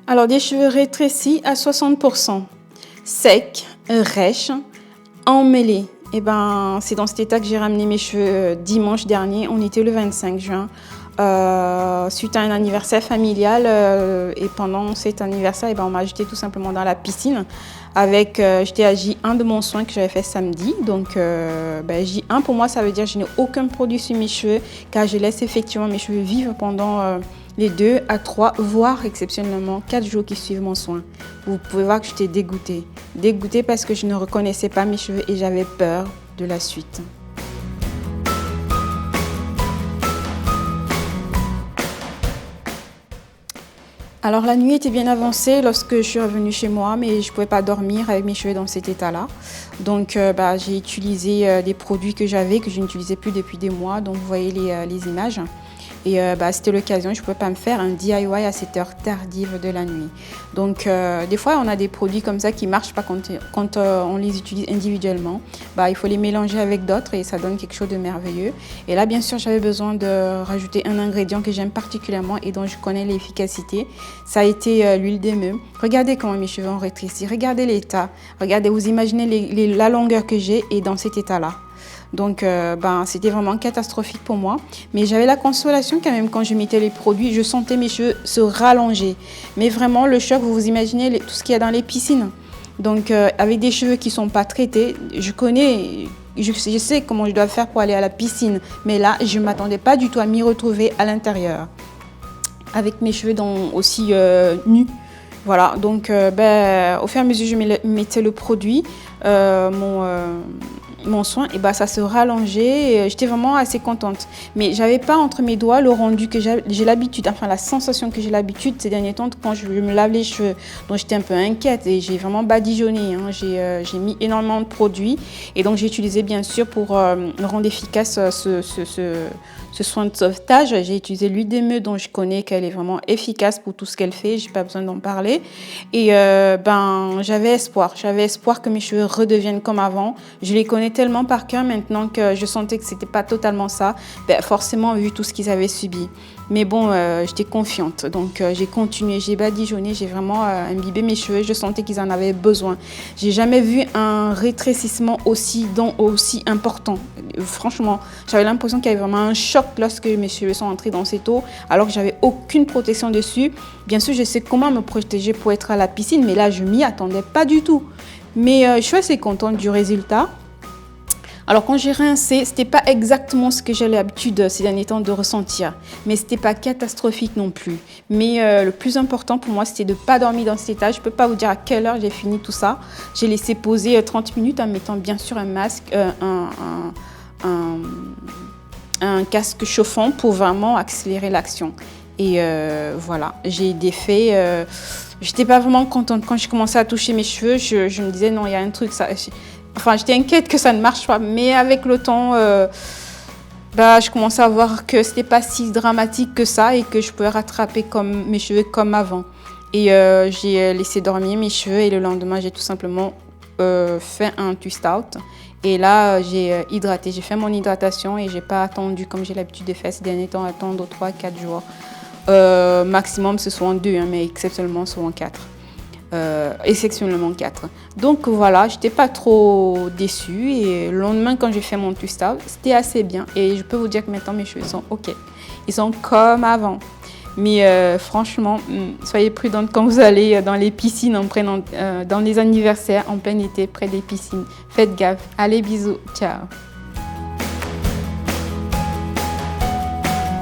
Alors, des cheveux rétrécis à 60%, secs, rêches, emmêlés. Et ben, c'est dans cet état que j'ai ramené mes cheveux dimanche dernier. On était le 25 juin. Suite à un anniversaire familial et pendant cet anniversaire, on m'a jeté tout simplement dans la piscine avec, j'étais à J1 de mon soin que j'avais fait samedi. Donc J1 pour moi ça veut dire que je n'ai aucun produit sur mes cheveux car je laisse effectivement mes cheveux vivre pendant les 2 à 3 voire exceptionnellement 4 jours qui suivent mon soin. Vous pouvez voir que j'étais dégoûtée parce que je ne reconnaissais pas mes cheveux et j'avais peur de la suite. Alors la nuit était bien avancée lorsque je suis revenue chez moi, mais je ne pouvais pas dormir avec mes cheveux dans cet état-là. Donc j'ai utilisé des produits que j'avais, que je n'utilisais plus depuis des mois. Donc vous voyez les images. Et c'était l'occasion, je ne pouvais pas me faire un DIY à cette heure tardive de la nuit. Donc des fois on a des produits comme ça qui ne marchent pas quand on les utilise individuellement. Il faut les mélanger avec d'autres et ça donne quelque chose de merveilleux. Et là bien sûr j'avais besoin de rajouter un ingrédient que j'aime particulièrement et dont je connais l'efficacité. Ça a été l'huile d'émeu. Regardez comment mes cheveux ont rétréci, regardez l'état. Regardez, vous imaginez la longueur que j'ai et dans cet état-là. Donc c'était vraiment catastrophique pour moi. Mais j'avais la consolation quand même quand je mettais les produits, je sentais mes cheveux se rallonger. Mais vraiment le choc, vous imaginez tout ce qu'il y a dans les piscines. Donc avec des cheveux qui ne sont pas traités, je sais comment je dois faire pour aller à la piscine. Mais là, je ne m'attendais pas du tout à m'y retrouver à l'intérieur. Avec mes cheveux aussi nus. Voilà, donc au fur et à mesure je mettais le produit, mon soin, et ça se rallongeait. J'étais vraiment assez contente. Mais j'avais pas entre mes doigts le rendu que j'ai l'habitude, enfin la sensation que j'ai l'habitude ces derniers temps quand je me lave les cheveux. Donc j'étais un peu inquiète et j'ai vraiment badigeonné. J'ai mis énormément de produits et donc j'ai utilisé bien sûr pour rendre efficace ce soin de sauvetage. J'ai utilisé l'huile d'émeu dont je connais qu'elle est vraiment efficace pour tout ce qu'elle fait. J'ai pas besoin d'en parler. Et j'avais espoir que mes cheveux redeviennent comme avant. Je les connais tellement par cœur maintenant que je sentais que c'était pas totalement ça. Forcément vu tout ce qu'ils avaient subi. Mais bon, j'étais confiante. Donc j'ai continué, j'ai badigeonné, j'ai vraiment imbibé mes cheveux. Je sentais qu'ils en avaient besoin. J'ai jamais vu un rétrécissement aussi important. Franchement, j'avais l'impression qu'il y avait vraiment un choc lorsque mes cheveux sont entrés dans cette eau, alors que j'avais aucune protection dessus. Bien sûr, je sais comment me protéger pour être à la piscine, mais là, je m'y attendais pas du tout. Mais je suis assez contente du résultat. Alors quand j'ai rincé, c'était pas exactement ce que j'ai l'habitude ces derniers temps de ressentir, mais c'était pas catastrophique non plus. Mais le plus important pour moi, c'était de pas dormir dans cet état. Je peux pas vous dire à quelle heure j'ai fini tout ça. J'ai laissé poser 30 minutes en mettant bien sûr un masque, un casque chauffant pour vraiment accélérer l'action. Et voilà, j'ai défait. J'étais pas vraiment contente quand j'ai commencé à toucher mes cheveux. Je me disais non, il y a un truc ça. J'étais inquiète que ça ne marche pas, mais avec le temps, je commençais à voir que c'était pas si dramatique que ça et que je pouvais rattraper mes cheveux comme avant. Et j'ai laissé dormir mes cheveux et le lendemain, j'ai tout simplement fait un twist out. Et là, j'ai hydraté. J'ai fait mon hydratation et j'ai pas attendu comme j'ai l'habitude de faire ces derniers temps, attendre 3-4 jours. Maximum, ce sont 2, mais exceptionnellement, souvent 4. Exceptionnellement 4. Donc voilà, j'étais pas trop déçue et le lendemain quand j'ai fait mon twist out, c'était assez bien et je peux vous dire que maintenant mes cheveux sont ok. Ils sont comme avant. Mais franchement, soyez prudente quand vous allez dans les piscines, dans les anniversaires en plein été, près des piscines. Faites gaffe. Allez, bisous. Ciao.